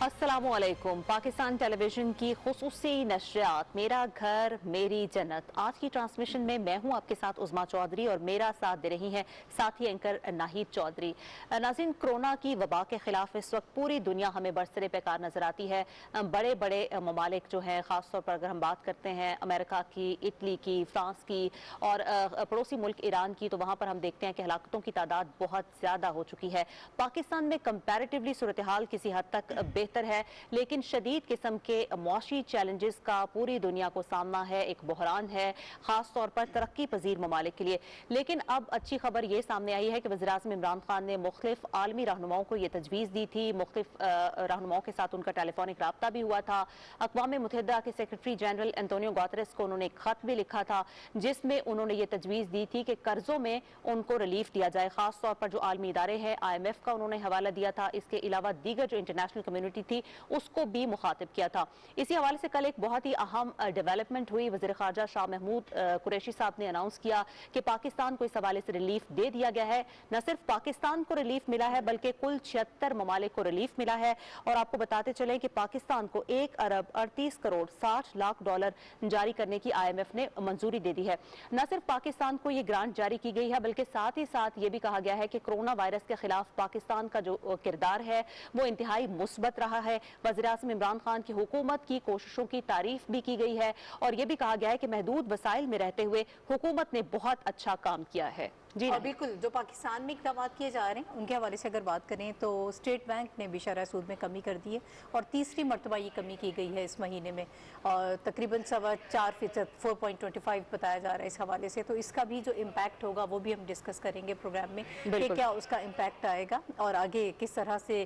अस्सलामुअलैकुम। पाकिस्तान टेलीविजन की खुसूसी नशरियात मेरा घर मेरी जन्नत, आज की ट्रांसमिशन में मैं हूं आपके साथ उज़मा चौधरी और मेरा साथ दे रही हैं साथी एंकर नाहिद चौधरी। नाज़रीन, कोरोना की वबा के खिलाफ इस वक्त पूरी दुनिया हमें बरसरे पैकार नजर आती है। बड़े बड़े ममालिक जो हैं, खासतौर पर अगर हम बात करते हैं अमेरिका की, इटली की, फ्रांस की और पड़ोसी मुल्क ईरान की, तो वहाँ पर हम देखते हैं कि हलाकतों की तादाद बहुत ज़्यादा हो चुकी है। पाकिस्तान में कंपैरेटिवली सूरत हाल किसी हद तक बेहतर है, लेकिन शदीद किस्म के मौशी चैलेंजेस का पूरी दुनिया को सामना है। एक बहरान है खास तौर पर तरक्की पजीर ममालिक के लिए। लेकिन अब अच्छी खबर यह सामने आई है कि वज़ीर-ए-आज़म इमरान खान ने मुख्तलिफ आलमी रहनुमाओं को यह तजवीज़ दी थी। मुख्तलिफ रहनुमाओं के साथ उनका टेलीफोनिक रब्ता भी हुआ था। अक़वाम मुत्तहिदा के सेक्रेटरी जनरल एंटोनियो गुतेरेस को उन्होंने एक खत भी लिखा था, जिसमें उन्होंने ये तजवीज़ दी थी कि कर्जों में उनको रिलीफ दिया जाए। खास तौर पर जो आलमी इदारे हैं, IMF का उन्होंने हवाला दिया था। इसके अलावा दीगर जो इंटरनेशनल कम्युनिटी थी उसको भी मुखातिब किया था। इसी हवाले से कल एक बहुत ही अहम डेवलपमेंट हुई। वज़ीर ख़ारजा शाह महमूद कुरैशी साहब ने अनाउंस किया कि पाकिस्तान को इस हवाले से रिलीफ दे दिया गया है। न सिर्फ पाकिस्तान को रिलीफ मिला है, बल्कि कुल 76 ममालिक को रिलीफ मिला है। और आपको बताते चले कि पाकिस्तान को 1 अरब 38 करोड़ 60 लाख डॉलर जारी करने की IMF ने मंजूरी दे दी है। न सिर्फ पाकिस्तान को यह ग्रांट जारी की गई है, बल्कि साथ ही साथ ये भी कहा गया है कि कोरोना वायरस के खिलाफ पाकिस्तान का जो किरदार है वो इंतहाई मुस्बत रहा है। वज़ीर-ए-आज़म इमरान खान की हुकूमत की कोशिशों की तारीफ भी की गई है और यह भी कहा गया है कि महदूद वसाइल में रहते हुए हुकूमत ने बहुत अच्छा काम किया है। जी और बिल्कुल जो पाकिस्तान में इक़दाम किए जा रहे हैं उनके हवाले से अगर बात करें तो स्टेट बैंक ने भी शरह सूद में कमी कर दी है और तीसरी मरतबा ये कमी की गई है इस महीने में, और तकरीबन 4.25% 4.25 बताया जा रहा है इस हवाले से। तो इसका भी जो इम्पैक्ट होगा वो भी हम डिस्कस करेंगे प्रोग्राम में कि क्या उसका इम्पैक्ट आएगा और आगे किस तरह से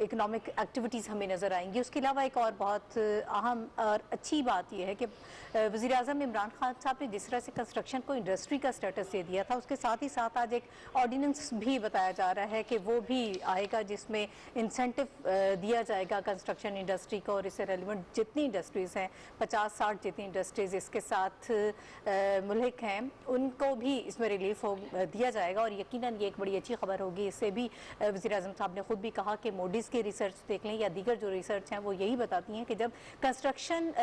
इकनॉमिक एक्टिविटीज़ हमें नज़र आएंगी। उसके अलावा एक और बहुत अहम और अच्छी बात यह है कि वज़ीर-ए-आज़म इमरान खान साहब ने जिस तरह से कंस्ट्रक्शन को इंडस्ट्री का स्टेटस दे दिया था, उसके साथ ही साथ आज एक ऑर्डिनेंस भी बताया जा रहा है कि वो भी आएगा जिसमें इंसेंटिव दिया जाएगा कंस्ट्रक्शन इंडस्ट्री को। और इससे रेलिवेंट जितनी इंडस्ट्रीज़ हैं 50-60 जितनी इंडस्ट्रीज़ इसके साथ मुल्हिक हैं उनको भी इसमें रिलीफ दिया जाएगा। और यकीनन ये एक बड़ी अच्छी खबर होगी। इससे भी वज़ीर-ए-आज़म साहब ने खुद भी कहा कि मोडीज़ की रिसर्च देख लें या दीगर जो रिसर्च हैं वो यही बताती हैं कि जब कंस्ट्रक्शन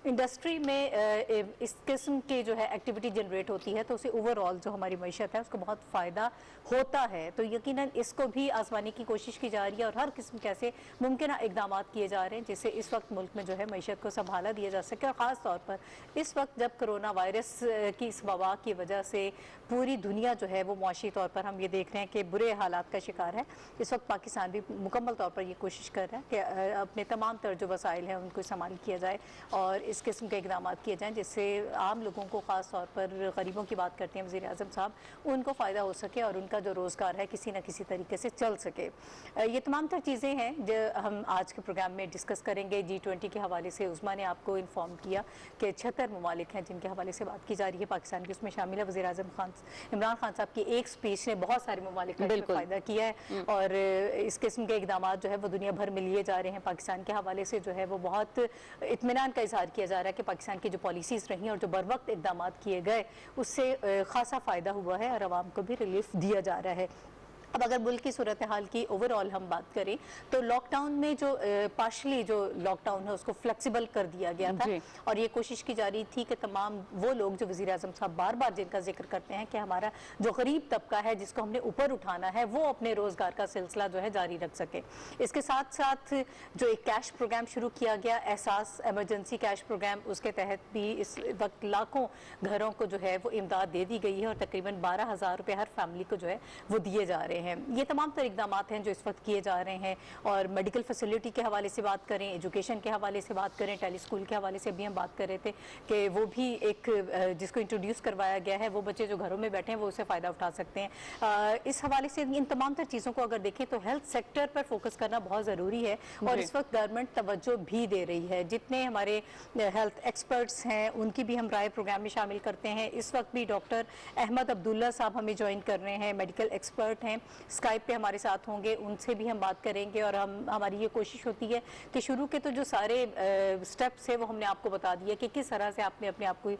इंडस्ट्री में इस किस्म की जो है एक्टिविटी जनरेट होती है तो उसे ओवरऑल जो हमारी मईशत है उसको बहुत फ़ायदा होता है। तो यकीनन इसको भी आजमाने की कोशिश की जा रही है और हर किस्म के ऐसे मुमकिन इकदाम किए जा रहे हैं जिससे इस वक्त मुल्क में जो है मईशत को संभाला दिया जा सके। और ख़ास तौर पर इस वक्त जब कोरोना वायरस की इस वबा की वजह से पूरी दुनिया जो है वो मुआशी तौर पर हम ये देख रहे हैं कि बुरे हालात का शिकार है। इस वक्त पाकिस्तान भी मुकम्मल तौर पर ये कोशिश कर रहा है कि अपने तमाम तर जो वसाइल हैं उनको इस्तेमाल किया जाए और इस किस्म के इकदाम किए जाएँ जिससे आम लोगों को, ख़ास तौर पर गरीबों की बात करते हैं वज़ीर-ए-आज़म साहब, उनको फ़ायदा हो सके और उनका जो रोज़गार है किसी न किसी तरीके से चल सके। ये तमाम तर चीज़ें हैं जो हम आज के प्रोग्राम में डिस्कस करेंगे। G20 के हवाले से उज़मा ने आपको इन्फॉर्म किया कि 76 ममालिक हैं जिनके हवाले से बात की जा रही है पाकिस्तान की, उसमें शामिल है वज़ीर-ए-आज़म इमरान खान साहब की एक स्पीच ने बहुत सारे ममालिक का फ़ायदा किया है और इस किस्म के इकदाम जो है वो दुनिया भर में लिए जा रहे हैं। पाकिस्तान के हवाले से जो है वो बहुत इत्मीनान का इज़हार किया जा रहा है कि पाकिस्तान की जो पॉलिसीज़ रही और जो बर वक्त इकदाम किए गए उससे खासा फ़ायदा हुआ है और आवाम को भी रिलीफ दिया जा रहा है। अब अगर मुल्क की सूरत हाल की ओवरऑल हम बात करें तो लॉकडाउन में जो पार्शली जो लॉकडाउन है उसको फ्लेक्सिबल कर दिया गया था और ये कोशिश की जा रही थी कि तमाम वो लोग जो वज़ीर-ए-आज़म साहब बार बार जिनका जिक्र करते हैं कि हमारा जो गरीब तबका है जिसको हमने ऊपर उठाना है वो अपने रोज़गार का सिलसिला जो है जारी रख सके। इसके साथ साथ जो एक कैश प्रोग्राम शुरू किया गया, एहसास एमरजेंसी कैश प्रोग्राम, उसके तहत भी इस वक्त लाखों घरों को जो है वो इमदाद दे दी गई है और तकरीबन 12,000 रुपये हर फैमिली को जो है वो दिए जा रहे हैं। ये तमाम तर इकदाम हैं जो इस वक्त किए जा रहे हैं। और मेडिकल फैसिलिटी के हवाले से बात करें, एजुकेशन के हवाले से बात करें, टेली स्कूल के हवाले से भी हम बात कर रहे थे कि वो भी एक जिसको इंट्रोड्यूस करवाया गया है, वो बच्चे जो घरों में बैठे हैं वो उससे फ़ायदा उठा सकते हैं। इस हवाले से इन तमाम तर चीज़ों को अगर देखें तो हेल्थ सेक्टर पर फोकस करना बहुत ज़रूरी है और इस वक्त गवर्नमेंट तवज्जो भी दे रही है। जितने हमारे हेल्थ एक्सपर्ट्स हैं उनकी भी हम राय प्रोग्राम में शामिल करते हैं। इस वक्त भी डॉक्टर अहमद अब्दुल्ला साहब हमें ज्वाइन कर रहे हैं, मेडिकल एक्सपर्ट हैं स्काइप पे हमारे साथ होंगे, उनसे भी हम बात करेंगे। और हमारी ये कोशिश होती है कि शुरू के तो जो सारे स्टेप्स है वो हमने आपको बता दिया कि किस तरह से आपने अपने आप को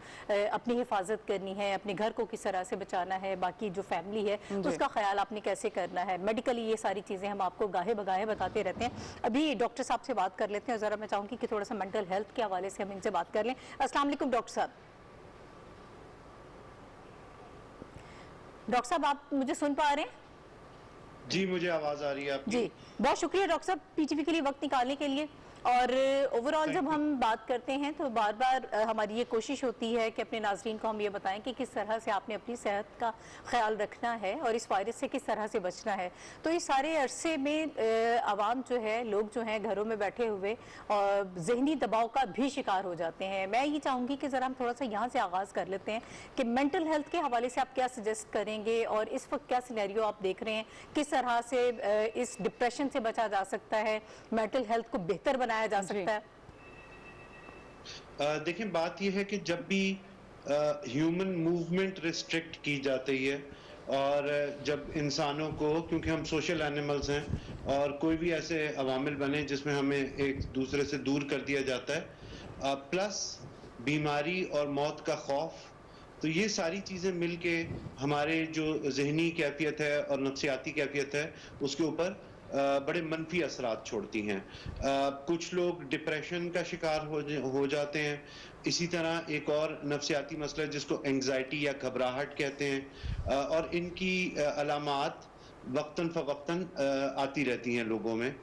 अपनी हिफाजत करनी है, अपने घर को किस तरह से बचाना है, बाकी जो फैमिली है उसका ख्याल आपने कैसे करना है। मेडिकली ये सारी चीज़ें हम आपको गाहे बगाहे बताते रहते हैं। अभी डॉक्टर साहब से बात कर लेते हैं। ज़रा मैं चाहूँगी कि थोड़ा सा मेंटल हेल्थ के हवाले से हम इनसे बात कर लें। अस्सलाम वालेकुम डॉक्टर साहब। डॉक्टर साहब आप मुझे सुन पा रहे हैं? जी, मुझे आवाज आ रही है आपकी। जी, बहुत शुक्रिया डॉक्टर साहब पीटीवी के लिए वक्त निकालने के लिए। और ओवरऑल जब हम बात करते हैं तो बार बार हमारी ये कोशिश होती है कि अपने नाज़रीन को हम ये बताएं कि किस तरह से आपने अपनी सेहत का ख्याल रखना है और इस वायरस से किस तरह से बचना है। तो इस सारे अरसे में आवाम जो है, लोग जो हैं घरों में बैठे हुए और जहनी दबाव का भी शिकार हो जाते हैं। मैं ये चाहूँगी कि ज़रा हम थोड़ा सा यहाँ से आगाज़ कर लेते हैं कि मेंटल हेल्थ के हवाले से आप क्या सजेस्ट करेंगे और इस वक्त क्या सिनेरियो आप देख रहे हैं, किस तरह से इस डिप्रेशन से बचा जा सकता है, मेंटल हेल्थ को बेहतर बनाया जा सकता है? देखिए, बात यह है कि जब भी ह्यूमन मूवमेंट रिस्ट्रिक्ट की जाती है और जब इंसानों को, क्योंकि हम सोशल एनिमल्स हैं और कोई भी ऐसे अवामिल बने जिसमें हमें एक दूसरे से दूर कर दिया जाता है, प्लस बीमारी और मौत का खौफ, तो ये सारी चीज़ें मिलके हमारे जो जहनी कैफियत है और नफ्सियाती कैफियत है उसके ऊपर बड़े मनफी असरात छोड़ती हैं। कुछ लोग डिप्रेशन का शिकार हो जाते हैं। इसी तरह एक और नफ्सियाती मसला जिसको एंग्जाइटी या घबराहट कहते हैं, और इनकी अलामात वक्तन फवक्तन आती रहती हैं लोगों में।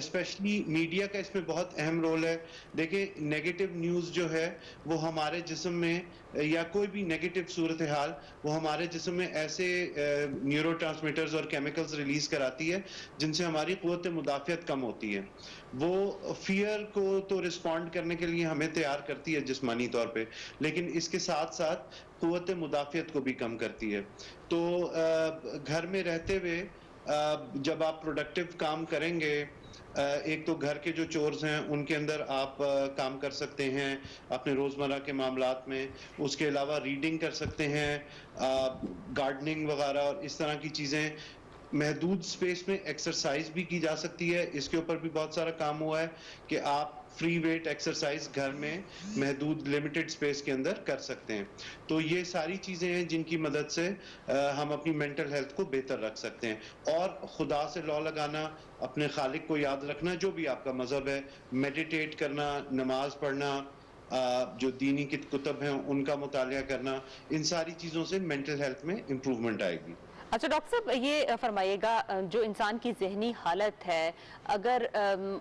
स्पेशली मीडिया का इसमें बहुत अहम रोल है। देखिए, नेगेटिव न्यूज़ जो है वो हमारे जिस्म में, या कोई भी नेगेटिव सूरत हाल, वो हमारे जिस्म में ऐसे न्यूरोट्रांसमीटर्स और केमिकल्स रिलीज कराती है जिनसे हमारी क़ुव्वत मुदाफ़ियत कम होती है। वो फियर को तो रिस्पॉन्ड करने के लिए हमें तैयार करती है जिस्मानी तौर पे, लेकिन इसके साथ साथ क़ुव्वत मुदाफ़ियत को भी कम करती है। तो घर में रहते हुए जब आप प्रोडक्टिव काम करेंगे, एक तो घर के जो चोर्स हैं उनके अंदर आप काम कर सकते हैं अपने रोज़मर्रा के मामलात में। उसके अलावा रीडिंग कर सकते हैं, गार्डनिंग वगैरह और इस तरह की चीज़ें। महदूद स्पेस में एक्सरसाइज भी की जा सकती है। इसके ऊपर भी बहुत सारा काम हुआ है कि आप फ्री वेट एक्सरसाइज घर में महदूद लिमिटेड स्पेस के अंदर कर सकते हैं। तो ये सारी चीज़ें हैं जिनकी मदद से हम अपनी मेंटल हेल्थ को बेहतर रख सकते हैं। और खुदा से लौ लगाना, अपने खालिक को याद रखना, जो भी आपका मजहब है, मेडिटेट करना, नमाज पढ़ना, जो दीनी की कुतुब हैं उनका मुतालिया करना, इन सारी चीज़ों से मेंटल हेल्थ में इम्प्रूवमेंट आएगी। अच्छा डॉक्टर साहब, ये फरमाइएगा, जो इंसान की जहनी हालत है, अगर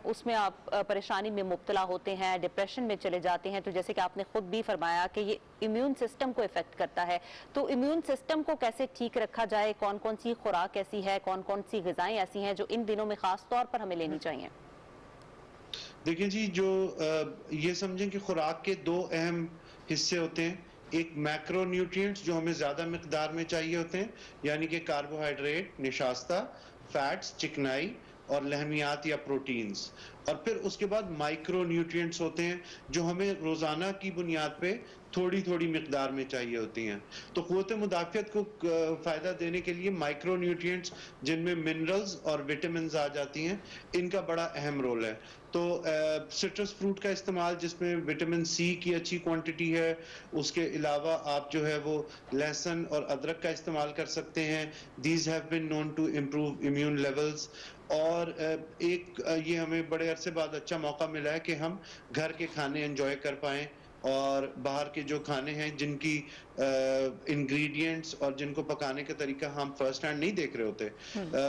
उसमें आप परेशानी में मुब्तला होते हैं, डिप्रेशन में चले जाते हैं, तो जैसे कि आपने खुद भी फरमाया कि ये इम्यून सिस्टम को इफेक्ट करता है, तो इम्यून सिस्टम को कैसे ठीक रखा जाए? कौन कौन सी खुराक ऐसी है, कौन कौन सी ग़िज़ाएं ऐसी हैं जो इन दिनों में ख़ास तौर पर हमें लेनी चाहिए? देखिए जी, जो ये समझें कि खुराक के दो अहम हिस्से होते हैं। एक मैक्रो न्यूट्रिएंट्स जो हमें ज़्यादा मिकदार में चाहिए होते हैं, यानी कि कार्बोहाइड्रेट, निशास्ता, फैट्स, चिकनाई और लहमियात या प्रोटीन्स। और फिर उसके बाद माइक्रो न्यूट्रिएंट्स होते हैं जो हमें रोज़ाना की बुनियाद पे थोड़ी थोड़ी मिकदार में चाहिए होती हैं। तो क़ुव्वत मुदाफ़ियत को फ़ायदा देने के लिए माइक्रो न्यूट्रिएंट्स, जिनमें मिनरल्स और विटामिन्स आ जाती हैं, इनका बड़ा अहम रोल है। तो सिट्रस फ्रूट का इस्तेमाल, जिसमें विटामिन सी की अच्छी क्वांटिटी है। उसके अलावा आप जो है वो लहसुन और अदरक का इस्तेमाल कर सकते हैं। These have been known to improve immune levels. और एक ये हमें बड़े अरसे बाद अच्छा मौका मिला है कि हम घर के खाने एंजॉय कर पाएँ, और बाहर के जो खाने हैं जिनकी इंग्रेडिएंट्स और जिनको पकाने का तरीका हम फर्स्ट हैंड नहीं देख रहे होते,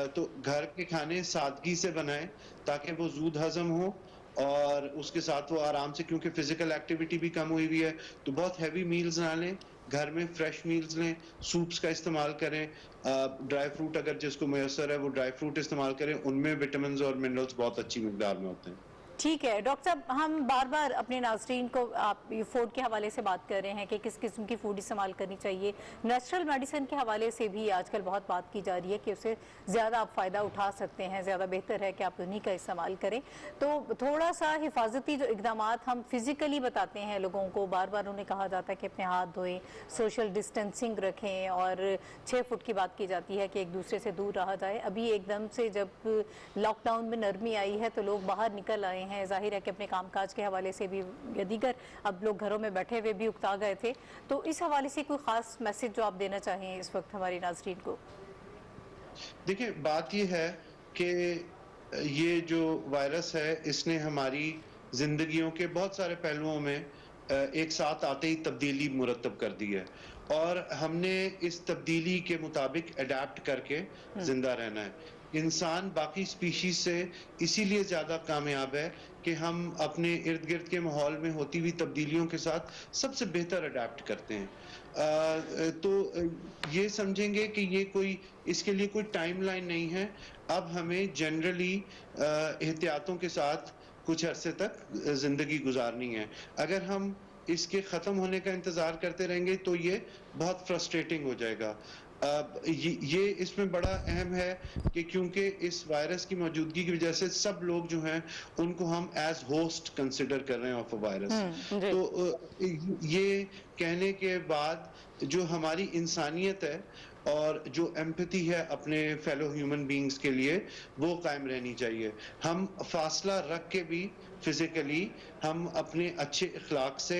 तो घर के खाने सादगी से बनाएं ताकि वो जूद हजम हो, और उसके साथ वो आराम से, क्योंकि फिजिकल एक्टिविटी भी कम हुई हुई है, तो बहुत हैवी मील्स ना लें, घर में फ्रेश मील्स लें, सूप्स का इस्तेमाल करें, ड्राई फ्रूट अगर जिसको मैसर है वो ड्राई फ्रूट इस्तेमाल करें, उनमें विटामिन और मिनरल्स बहुत अच्छी मिकदार में होते हैं। ठीक है डॉक्टर साहब, हम बार बार अपने नाज़रीन को आप ये फूड के हवाले से बात कर रहे हैं कि किस किस्म की फूड इस्तेमाल करनी चाहिए। नेचुरल मेडिसिन के हवाले से भी आजकल बहुत बात की जा रही है कि उससे ज़्यादा आप फ़ायदा उठा सकते हैं, ज़्यादा बेहतर है कि आप उन्हीं का इस्तेमाल करें। तो थोड़ा सा हिफाजती जो इकदाम हम फिज़िकली बताते हैं लोगों को, बार बार उन्हें कहा जाता है कि अपने हाथ धोएं, सोशल डिस्टेंसिंग रखें, और 6 फुट की बात की जाती है कि एक दूसरे से दूर रहा जाए। अभी एकदम से जब लॉकडाउन में नरमी आई है तो लोग बाहर निकल आए हैं, जाहिर है कि अपने कामकाज के हवाले से भी या दीगर अब लोग घरों में बैठे हुए भी उकता गए थे। तो इस हवाले से कोई ख़ास मैसेज जो आप देना चाहें इस वक्त हमारी नाज़रीन को? देखिए, बात ये है कि ये जो वायरस है, इसने हमारी ज़िंदगियों के बहुत सारे पहलुओं में एक साथ आते ही तब्दीली मुरतब कर दी है, और हमने इस तब्दीली के मुताबिक अडैप्ट करके ज़िंदा रहना है। इंसान बाकी स्पीशीज़ से इसीलिए ज़्यादा कामयाब है कि हम अपने इर्द-गिर्द के माहौल में होती हुई तब्दीलियों के साथ सबसे बेहतर अडैप्ट करते हैं। ये समझेंगे कि ये कोई, इसके लिए कोई टाइमलाइन नहीं है। अब हमें जनरली एहतियातों के साथ कुछ अरसे तक ज़िंदगी गुज़ारनी है। अगर हम इसके ख़त्म होने का इंतज़ार करते रहेंगे तो ये बहुत फ्रस्ट्रेटिंग हो जाएगा। ये इसमें बड़ा अहम है कि क्योंकि इस वायरस की मौजूदगी की वजह से सब लोग जो हैं उनको हम एज़ होस्ट कंसिडर कर रहे हैं ऑफ अ वायरस। जी। तो ये कहने के बाद जो हमारी इंसानियत है और जो एम्पैथी है अपने फेलो ह्यूमन बीइंग्स के लिए, वो कायम रहनी चाहिए। हम फासला रख के भी फिजिकली हम अपने अच्छे इखलाक से,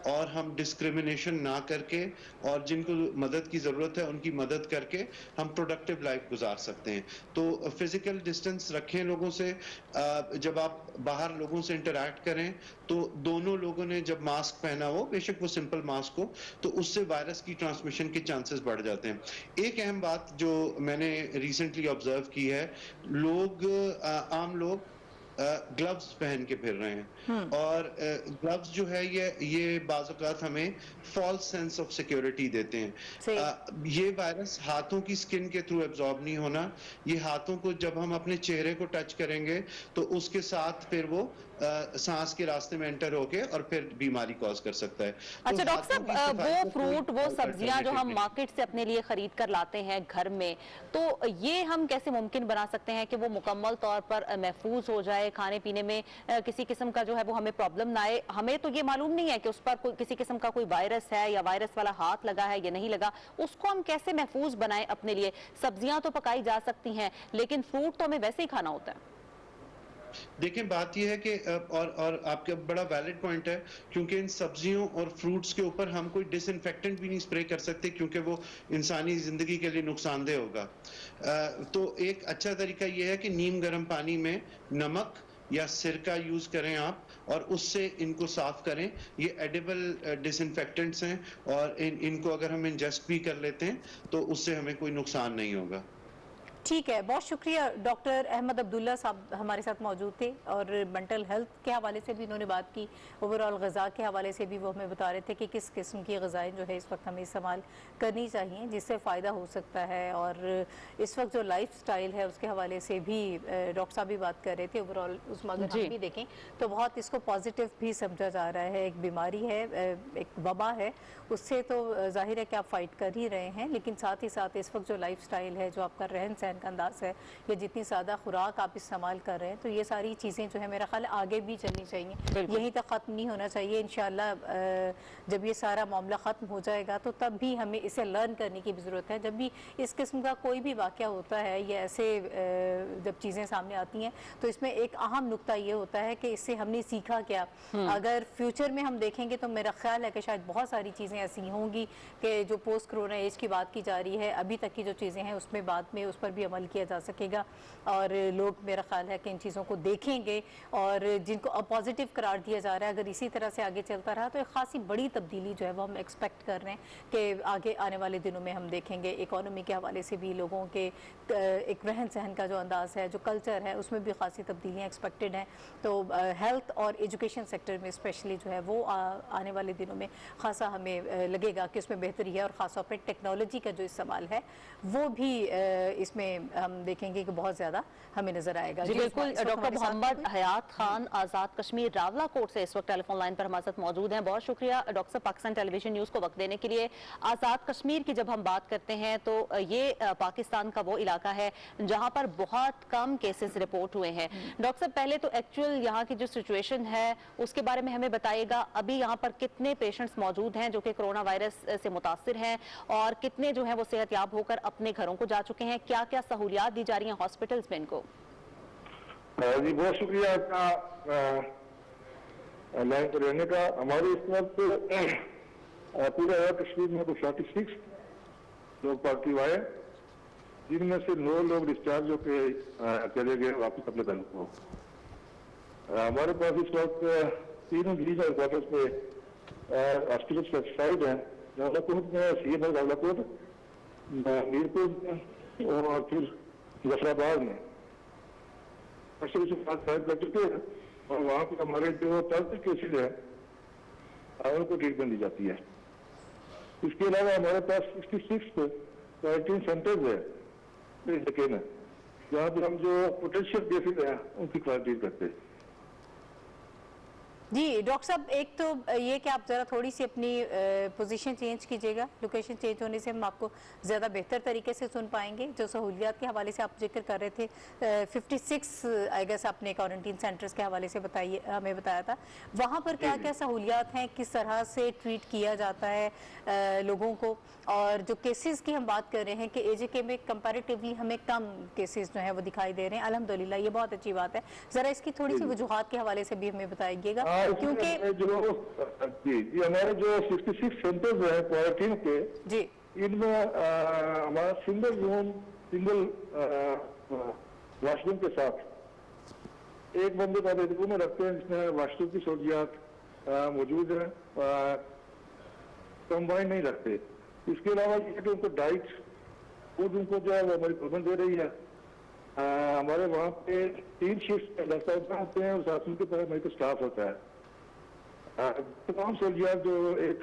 और हम डिस्क्रिमिनेशन ना करके, और जिनको मदद की ज़रूरत है उनकी मदद करके हम प्रोडक्टिव लाइफ गुजार सकते हैं। तो फिजिकल डिस्टेंस रखें लोगों से। जब आप बाहर लोगों से इंटरैक्ट करें तो दोनों लोगों ने जब मास्क पहना हो, बेशक वो सिंपल मास्क हो, तो उससे वायरस की ट्रांसमिशन के चांसेस बढ़ जाते हैं। एक अहम बात जो मैंने रिसेंटली ऑब्जर्व की है, आम लोग ग्लव्स पहन के फिर रहे हैं, और ग्लव्स जो है ये बाज़ औक़ात हमें फॉल्स सेंस ऑफ सिक्योरिटी देते हैं। सही। ये वायरस हाथों की स्किन के थ्रू एब्जॉर्ब नहीं होना। ये हाथों को जब हम अपने चेहरे को टच करेंगे तो उसके साथ फिर वो सांस के रास्ते में एंटर होके और फिर बीमारी कॉज कर सकता है। तो अच्छा डॉक्टर हाथों की साहब, सफाई वो का फ्रूट, वो कोई सब्जियां जो हम अल्टरनेटिव नहीं। मार्केट से अपने लिए खरीद कर लाते हैं घर में, तो ये हम कैसे मुमकिन बना सकते हैं कि वो मुकम्मल तौर पर महफूज हो जाए, खाने पीने में किसी किस्म का जो है वो हमें प्रॉब्लम ना आए? हमें तो ये मालूम नहीं है कि उस पर कोई किसी किस्म का कोई वायरस है या वायरस वाला हाथ लगा है या नहीं लगा, उसको हम कैसे महफूज बनाएं अपने लिए? सब्जियां तो पकाई जा सकती हैं, लेकिन फ्रूट तो हमें वैसे ही खाना होता है। देखिए, बात ये है कि और आपका बड़ा वैलिड पॉइंट है, क्योंकि इन सब्जियों और फ्रूट्स के ऊपर हम कोई डिसइंफेक्टेंट भी नहीं स्प्रे कर सकते, क्योंकि वो इंसानी जिंदगी के लिए नुकसानदेह होगा। तो एक अच्छा तरीका ये है कि नीम गर्म पानी में नमक या सिरका यूज करें आप, और उससे इनको साफ करें। ये एडिबल डिसइंफेक्टेंट्स हैं, और इनको अगर हम इंजेस्ट भी कर लेते हैं तो उससे हमें कोई नुकसान नहीं होगा। ठीक है, बहुत शुक्रिया। डॉक्टर अहमद अब्दुल्ला साहब हमारे साथ मौजूद थे, और मेंटल हेल्थ के हवाले से भी उन्होंने बात की, ओवरऑल ग़िज़ा के हवाले से भी वो हमें बता रहे थे कि किस किस्म की ग़िज़ाएँ जो है इस वक्त हमें इस्तेमाल करनी चाहिए जिससे फ़ायदा हो सकता है। और इस वक्त जो लाइफ स्टाइल है उसके हवाले से भी डॉक्टर साहब भी बात कर रहे थे। ओवरऑल उसमें अगर हम भी देखें तो बहुत इसको पॉजिटिव भी समझा जा रहा है। एक बीमारी है, एक वबा है, उससे तो ज़ाहिर है कि आप फाइट कर ही रहे हैं, लेकिन साथ ही साथ इस वक्त जो लाइफ स्टाइल है, जो आपका रहन सहन का अंदाज है, या जितनी ज़्यादा खुराक आप इस्तेमाल कर रहे हैं, तो ये सारी चीज़ें जो है मेरा ख्याल आगे भी चलनी चाहिए, यहीं तक ख़त्म नहीं होना चाहिए। इंशाल्लाह जब ये सारा मामला ख़त्म हो जाएगा तो तब भी हमें इसे लर्न करने की भी ज़रूरत है। जब भी इस किस्म का कोई भी वाक़या होता है या ऐसे जब चीज़ें सामने आती हैं तो इसमें एक अहम नुक्ता ये होता है कि इससे हमने सीखा क्या। अगर फ्यूचर में हम देखेंगे तो मेरा ख्याल है कि शायद बहुत सारी चीज़ें ऐसी होंगी कि जो पोस्ट कोरोना एज की बात की जा रही है, अभी तक की जो चीज़ें हैं उसमें बाद में उस पर भी अमल किया जा सकेगा, और लोग मेरा ख्याल है कि इन चीज़ों को देखेंगे, और जिनको पॉजिटिव करार दिया जा रहा है अगर इसी तरह से आगे चलता रहा तो एक खासी बड़ी तब्दीली जो है वो हम एक्सपेक्ट कर रहे हैं कि आगे आने वाले दिनों में हम देखेंगे। इकोनॉमी के हवाले से भी लोगों के एक रहन सहन का जो अंदाज़ है, जो कल्चर है, उसमें भी खासी तब्दीलियाँ एक्सपेक्टेड हैं। तो हेल्थ और एजुकेशन सेक्टर में स्पेशली जो है वो आने वाले दिनों में खासा हमें लगेगा कि उसमें बेहतरी है, और ख़ासतौर पर टेक्नोलॉजी का जो इस्तेमाल है वो भी इसमें हम देखेंगे कि बहुत ज़्यादा हमें नज़र आएगा। जी बिल्कुल, डॉक्टर मोहम्मद हयात खान आज़ाद कश्मीर रावला कोट से इस वक्त टेलीफोन लाइन पर हमारे साथ मौजूद हैं। बहुत शुक्रिया डॉक्टर साहब पाकिस्तान टेलीविजन न्यूज़ को वक्त देने के लिए। आज़ाद कश्मीर की जब हम बात करते हैं तो ये पाकिस्तान का वो इलाका है जहां पर बहुत कम केसेस रिपोर्ट हुए हैं। डॉक्टर साहब पहले तो एक्चुअल यहाँ की जो सिचुएशन है उसके बारे में हमें बताइएगा। अभी यहाँ पर कितने पेशेंट्स मौजूद हैं जो कि कोरोना वायरस से मुतासिर हैं और कितने जो है वो सेहतयाब होकर अपने घरों को जा चुके हैं? क्या क्या सहूलियात दी जा रही हैं हॉस्पिटल्स में इनको? जी बहुत शुक्रिया आपका लाइन पर रहने का। हमारे इस वक्त पूरे कश्मीर में कुछ 46 लोग पॉजिटिव आए, जिनमें से 9 लोग डिस्चार्ज होकर चले गए वापस अपने घर को। हमारे पास इस वक्त 3 मरीज क्वार्टर्स पे हॉस्पिटल स्पेसिफाइड हैं। रावलाकोट में सीएम रावलाकोट, मीरपुर में और फिर जफराबाद में लग चुके हैं, और वहाँ पे हमारे जो पॉजिटिव केसेज हैं उनको ट्रीटमेंट दी जाती है। इसके अलावा हमारे पास 66 क्वारंटीन सेंटर्स है इस इलाके में, जहाँ पे हम जो पोटेंशियल केसेज हैं उनकी क्वारंटीन करते हैं। जी डॉक्टर साहब, एक तो ये कि आप ज़रा थोड़ी सी अपनी पोजीशन चेंज कीजिएगा, लोकेशन चेंज होने से हम आपको ज़्यादा बेहतर तरीके से सुन पाएंगे। जो सहूलियात के हवाले से आप जिक्र कर रहे थे 56 आई गेस आपने क्वारंटीन सेंटर्स के हवाले से हमें बताया था, वहाँ पर क्या क्या सहूलियात हैं, किस तरह से ट्रीट किया जाता है लोगों को? और जो केसेस की हम बात कर रहे हैं कि एजेके में कंपैरेटिवली हमें कम केसेस जो है वो दिखाई दे रहे हैं, अल्हम्दुलिल्लाह ये बहुत अच्छी बात है। ज़रा इसकी थोड़ी सी वजूहात के हवाले से भी हमें बताइएगा, क्योंकि जी हमारे जो 66 सेंटर्स हैं क्वारंटीन के, जी इनमें हमारा सिंगल वॉशरूम के साथ एक बंदे का रूम में रखते हैं जिसमें वॉशरूम की सहूलियात मौजूद है, कंबाइन नहीं रखते। इसके अलावा ये कि उनको डाइट फूड उनको जो है वो हमारी गवर्नमेंट दे रही है। हमारे वहाँ पे 3 शिफ्ट डॉक्टर होते हैं और साथ में हमारे स्टाफ होता है। तमाम सहूलियात जो एक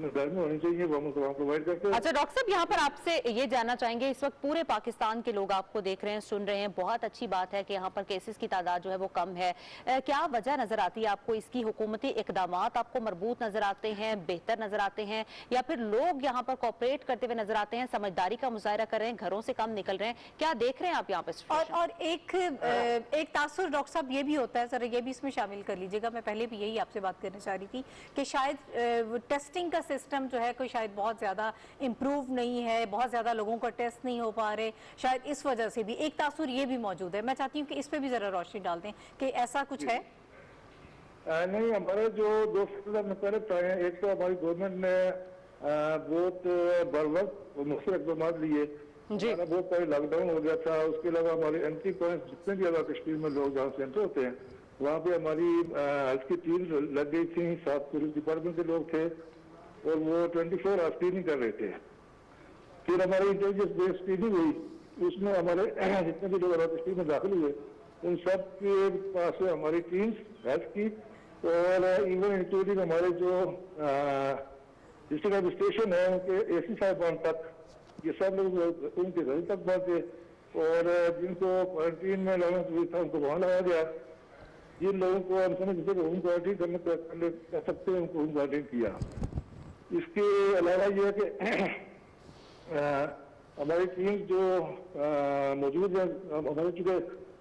घर में होनी चाहिए वो हम प्रोवाइड करते हैं। अच्छा डॉक्टर साहब, यहाँ पर आपसे ये जानना चाहेंगे, इस वक्त पूरे पाकिस्तान के लोग आपको देख रहे हैं, सुन रहे हैं, बहुत अच्छी बात है कि यहाँ पर केसेस की तादाद जो है वो कम है। क्या वजह नजर आती है आपको? इसकी हुकूमती इकदामात आपको मरबूत नजर आते हैं, बेहतर नजर आते हैं, या फिर लोग यहाँ पर कोऑपरेट करते हुए नजर आते हैं, समझदारी का मुजाहरा कर रहे हैं, घरों से कम निकल रहे हैं? क्या देख रहे हैं आप यहाँ पर? और एक तासुर डॉक्टर साहब ये भी होता है, जरा ये भी इसमें शामिल कर लीजिएगा। मैं पहले भी यही आपसे बात करना चाह रही थी कि शायद टेस्टिंग का सिस्टम जो है कोई शायद बहुत ज़्यादा इम्प्रूव नहीं है, बहुत ज़्यादा लोगों को टेस्ट नहीं हो पा रहे, शायद इस वजह से भी एक तासुर ये भी मौजूद है। मैं चाहती हूँ कि इस पे भी ज़रा रोशनी डाल दें कि ऐसा कुछ है। नहीं, हमारे जो 2 फैक्टर में पहले बताए, एक तो हमारी गवर्नमेंट ने बहुत बरवक्त और मुख्य इक़दाम लिए। बहुत पहले लॉकडाउन हो गया था। उसके अलावा हमारे एंट्री पॉइंट जितने भी अगर कश्मीर में लोग जहाँ सेंटर होते हैं वहाँ पे हमारी हेल्थ की टीम लग गई थी, 7 पुलिस डिपार्टमेंट के लोग थे और वो 24 आवर स्क्रीनिंग कर रहे थे। फिर हमारी इंटेलिजेंस बेस्ड स्क्रीनिंग हुई, उसमें हमारे जितने भी लोग कश्मीर में दाखिल हुए उन सब के पास हमारी टीम्स हेल्थ की और इवन इंक्लूडिंग हमारे जो डिस्ट्रिक्ट एडमिनिस्ट्रेशन है उनके AC साहिबान तक, ये सब लोग उनके घर तक पहुंचे और जिनको क्वारंटीन में लाना चाहिए था उनको वहाँ लाया गया। जिन लोगों को हम समझ जिसे होम क्वारंटीन करने कर सकते हैं उनको होम क्वारंटीन किया। इसके अलावा ये है कि हमारी टीम जो मौजूद है, हमारे चूँकि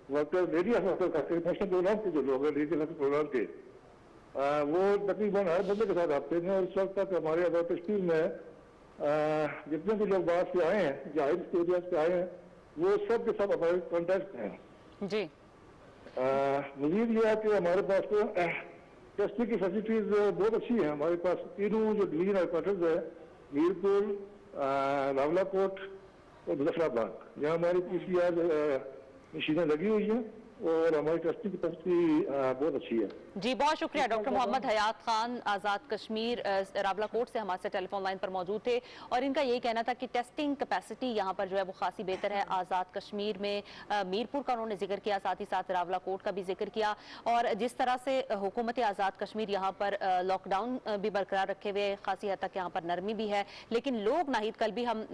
वर्कर लेडी हॉस्पिटल का नेशनल प्रोग्राम के जो लोग हैं लेडी हॉस्पिटल प्रोग्राम के वो तकरीबन हर बंदे के साथ आते हैं और इस वक्त तक हमारे अगर कश्मीर में जितने भी लोग बाहर से आए हैं, जो हाई एरिया से आए हैं, वो सब के सब हमारे कॉन्टेक्ट हैं जी। मजीद ये है कि हमारे पास तो टेस्टिंग की फैसिलिटीज बहुत अच्छी है। हमारे पास तीनों जो डिवीजन हेडक्वार्टर्स है, मीरपुर, रावलाकोट और मुजफ्फराबाद, यहाँ हमारी PCR मशीनें लगी हुई हैं और हमारी टेस्टिंग कैपेसिटी बहुत अच्छी है। जी बहुत शुक्रिया। डॉक्टर मोहम्मद हयात खान आज़ाद कश्मीर रावलाकोट से हमारे साथ टेलीफोन लाइन पर मौजूद थे और इनका यही कहना था कि टेस्टिंग कैपेसिटी यहाँ पर जो है वो खासी बेहतर है। आज़ाद कश्मीर में मीरपुर का उन्होंने जिक्र किया, साथ ही साथ रावलाकोट का भी जिक्र किया और जिस तरह से हुकूमत आज़ाद कश्मीर यहाँ पर लॉकडाउन भी बरकरार रखे हुए खासी हद तक यहाँ पर नरमी भी है, लेकिन लोग नाहिद कल भी हम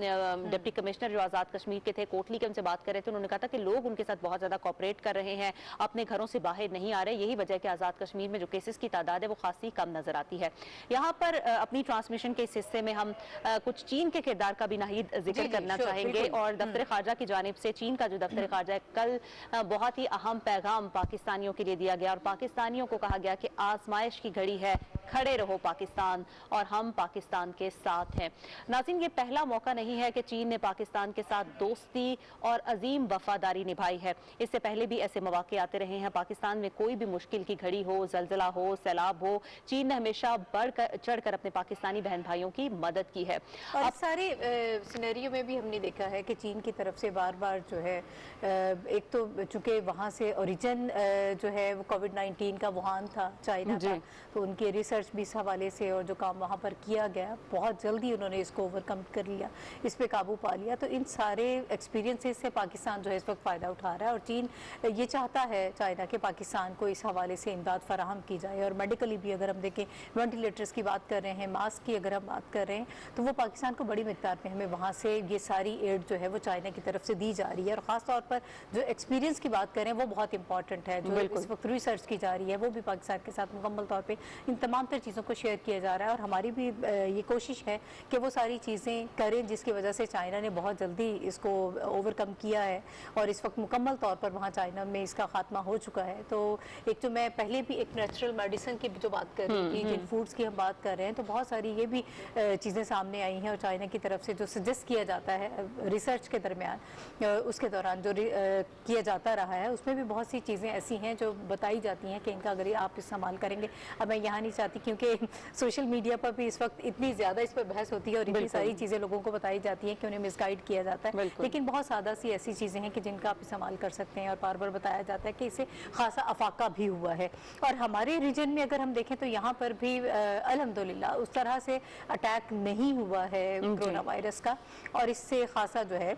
डिप्टी कमिश्नर जो आज़ाद कश्मीर के थे कोटली के उनसे बात कर रहे थे, उन्होंने कहा था कि लोग उनके साथ बहुत ज्यादा कोऑपरेट कर रहे हैं, अपने घरों से बाहर नहीं आ रहे। यही वजह कि आज़ाद कश्मीर में जो केसेस की तादाद है वो खासी कम नजर आती है। यहाँ पर अपनी ट्रांसमिशन के इस हिस्से में हम कुछ चीन के किरदार का भी नाहिद जिक्र करना चाहेंगे और दफ्तर खारजा की जानिब से चीन का जो दफ्तर खारजा है कल बहुत ही अहम पैगाम पाकिस्तानियों के लिए दिया गया और पाकिस्तानियों को कहा गया कि आजमाइश की घड़ी है, खड़े रहो पाकिस्तान और हम पाकिस्तान के साथ हैं। नाज़रीन, ये पहला मौका नहीं है कि चीन ने पाकिस्तान के साथ दोस्ती और अजीम वफादारी निभाई है। इससे पहले भी ऐसे मौके आते रहे हैं। पाकिस्तान में कोई भी मुश्किल की घड़ी हो, जलजला हो, सैलाब हो, चीन ने हमेशा बढ़कर चढ़कर अपने पाकिस्तानी बहन भाइयों की मदद की है। और अब सारे सिनेरियो में भी हमने देखा है कि चीन की तरफ से बार बार जो है एक तो चूंकि वहाँ से ओरिजिन जो है वो कोविड-19 का वुहान था, चाइना था, तो उनके रिसर्च भी इस हवाले से और जो काम वहाँ पर किया गया बहुत जल्दी उन्होंने इसको ओवरकम कर लिया, इस पे काबू पा लिया। तो इन सारे एक्सपीरियंसेस से पाकिस्तान जो है इस वक्त फ़ायदा उठा रहा है और चीन ये चाहता है चाइना के पाकिस्तान को इस हवाले से इमदाद फराहम की जाए। और मेडिकली भी अगर हम देखें, वेंटिलेटर्स की बात कर रहे हैं, मास्क की अगर हम बात कर रहे हैं, तो वो पाकिस्तान को बड़ी मिकदार में हमें वहाँ से ये सारी एड जो है वो चाइना की तरफ से दी जा रही है। और ख़ास तौर पर जो एक्सपीरियंस की बात करें वो बहुत इंपॉर्टेंट है, जो इस वक्त रिसर्च की जा रही है वो भी पाकिस्तान के साथ मुकम्मल तौर पर इन तमाम तर चीज़ों को शेयर किया जा रहा है। और हमारी भी ये कोशिश है कि वो सारी चीज़ें करें जिसकी वजह से चाइना ने बहुत जल्दी इसको ओवरकम किया है और इस वक्त मुकम्मल तौर पर वहाँ चाइना में इसका खात्मा हो चुका है। तो एक तो मैं पहले भी एक नेचुरल मेडिसिन की जो बात कर रही थी, जिन फूड्स की हम बात कर रहे हैं, तो बहुत सारी ये भी चीज़ें सामने आई हैं और चाइना की तरफ से जो सजेस्ट किया जाता है रिसर्च के दरमियान उसके दौरान जो किया जाता रहा है उसमें भी बहुत सी चीज़ें ऐसी हैं जो बताई जाती हैं कि इनका अगर आप इस्तेमाल करेंगे। अब मैं यहाँ नहीं चाहती क्योंकि सोशल मीडिया पर भी इस वक्त इतनी ज़्यादा इस पर बहस होती है और इतनी सारी चीज़ें लोगों को बताई जाती हैं कि उन्हें मिसगाइड किया जाता है, लेकिन बहुत सादा सी ऐसी चीज़ें हैं कि जिनका आप इस्तेमाल कर सकते हैं और बार बार बताया जाता है कि इससे खासा अफाका भी हुआ है। और हमारे रीजन में अगर हम देखें तो यहाँ पर भी अल्हम्दुलिल्लाह उस तरह से अटैक नहीं हुआ है कोरोना वायरस का और इससे खासा जो है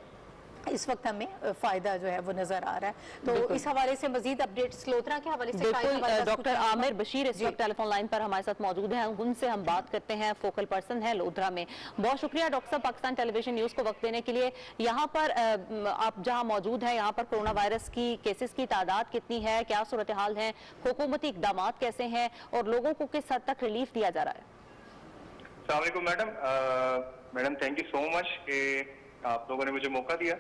इस वक्त हमें फायदा जो है वो नजर आ रहा है। तो इस हवाले से मजीद अपडेट्स लोधरा के हवाले से डॉक्टर आमिर बशीर इस वक्त टेलीफोन लाइन पर हमारे साथ मौजूद हैं, उनसे हम बात करते हैं, फोकल पर्सन है लोधरा में। बहुत शुक्रिया डॉक्टर साहब पाकिस्तान टेलीविजन न्यूज को वक्त देने के लिए। यहाँ पर आप जहाँ मौजूद हैं, यहाँ पर कोरोना वायरस की केसेस की तादाद कितनी है, क्या सूरत हाल है, हुकूमती इकदाम कैसे हैं और लोगों को किस हद तक रिलीफ दिया जा रहा है? अस्सलाम वालेकुम madam, thank you so much कि आप लोगों ने मुझे मौका दिया।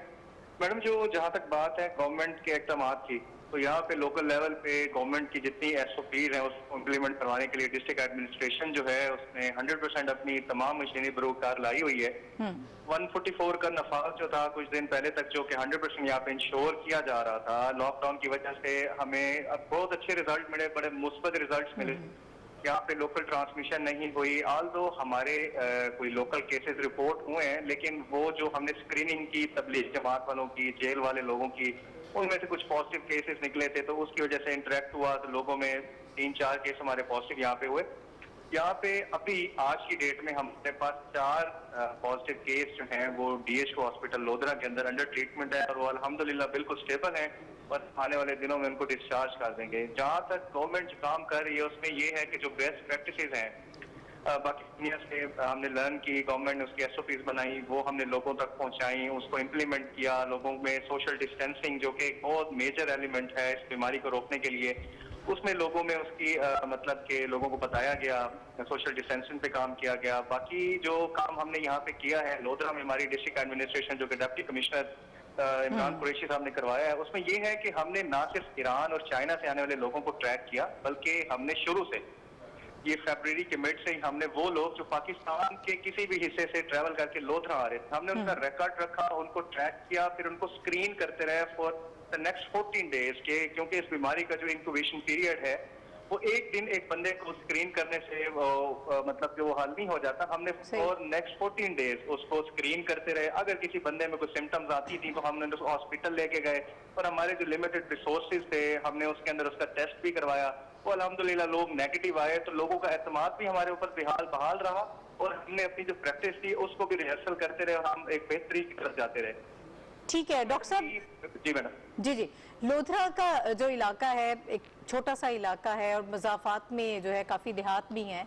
मैडम, जो जहाँ तक बात है गवर्नमेंट के इक़दाम की, तो यहाँ पे लोकल लेवल पे गवर्नमेंट की जितनी SOPs हैं उसको इम्प्लीमेंट करवाने के लिए डिस्ट्रिक्ट एडमिनिस्ट्रेशन जो है उसने 100% अपनी तमाम मशीनरी बरूकार लाई हुई है। 144 का नफाज जो था कुछ दिन पहले तक जो कि 100% यहाँ पे इंश्योर किया जा रहा था, लॉकडाउन की वजह से हमें अब बहुत अच्छे रिजल्ट मिले, बड़े मुस्बत रिजल्ट मिले। यहाँ पे लोकल ट्रांसमिशन नहीं हुई, ऑल्दो हमारे कोई लोकल केसेस रिपोर्ट हुए हैं, लेकिन वो जो हमने स्क्रीनिंग की तबलीग जमात वालों की, जेल वाले लोगों की, उनमें से कुछ पॉजिटिव केसेस निकले थे, तो उसकी वजह से इंटरेक्ट हुआ तो लोगों में 3-4 केस हमारे पॉजिटिव यहाँ पे हुए। यहाँ पे अभी आज की डेट में हमारे पास 4 पॉजिटिव केस जो हैं वो DHO हॉस्पिटल लोधरा के अंदर अंडर ट्रीटमेंट है और वो अल्हम्दुलिल्लाह बिल्कुल स्टेबल है और आने वाले दिनों में उनको डिस्चार्ज कर देंगे। जहाँ तक गवर्नमेंट जो काम कर रही है उसमें ये है कि जो बेस्ट प्रैक्टिसेस हैं बाकी दुनिया से हमने लर्न की, गवर्नमेंट ने उसकी SOPs बनाई, वो हमने लोगों तक पहुंचाई, उसको इम्प्लीमेंट किया। लोगों में सोशल डिस्टेंसिंग जो कि एक बहुत मेजर एलिमेंट है इस बीमारी को रोकने के लिए, उसमें लोगों में उसकी मतलब कि लोगों को बताया गया, सोशल डिस्टेंसिंग पे काम किया गया। बाकी जो काम हमने यहाँ पे किया है लोधरा में, हमारी डिस्ट्रिक्ट एडमिनिस्ट्रेशन जो कि डिप्टी कमिश्नर इमरान कुरैशी साहब ने करवाया है, उसमें ये है कि हमने ना सिर्फ ईरान और चाइना से आने वाले लोगों को ट्रैक किया, बल्कि हमने शुरू से ये फरवरी के मिड से ही हमने वो लोग जो पाकिस्तान के किसी भी हिस्से से ट्रैवल करके लोधरा आ रहे थे, हमने उनका रिकॉर्ड रखा, उनको ट्रैक किया, फिर उनको स्क्रीन करते रहे फॉर द नेक्स्ट 14 डेज के, क्योंकि इस बीमारी का जो इंक्यूबेशन पीरियड है वो एक दिन एक बंदे को स्क्रीन करने से मतलब जो हल नहीं हो जाता। हमने और नेक्स्ट 14 डेज उसको स्क्रीन करते रहे। अगर किसी बंदे में कोई सिम्टम्स आती थी तो हमने उसको हॉस्पिटल लेके गए, और हमारे जो लिमिटेड रिसोर्सेज थे हमने उसके अंदर उसका टेस्ट भी करवाया। वो अल्हम्दुलिल्लाह लोग नेगेटिव आए तो लोगों का एतमाद भी हमारे ऊपर बहाल रहा, और हमने अपनी जो प्रैक्टिस थी उसको भी रिहर्सल करते रहे और हम एक बेहतरी की तरफ जाते रहे। ठीक है डॉक्टर साहब। जी मैडम। जी लोधरा का जो इलाका है एक छोटा सा इलाका है और मज़ाफ़ात में जो है काफ़ी देहात भी हैं,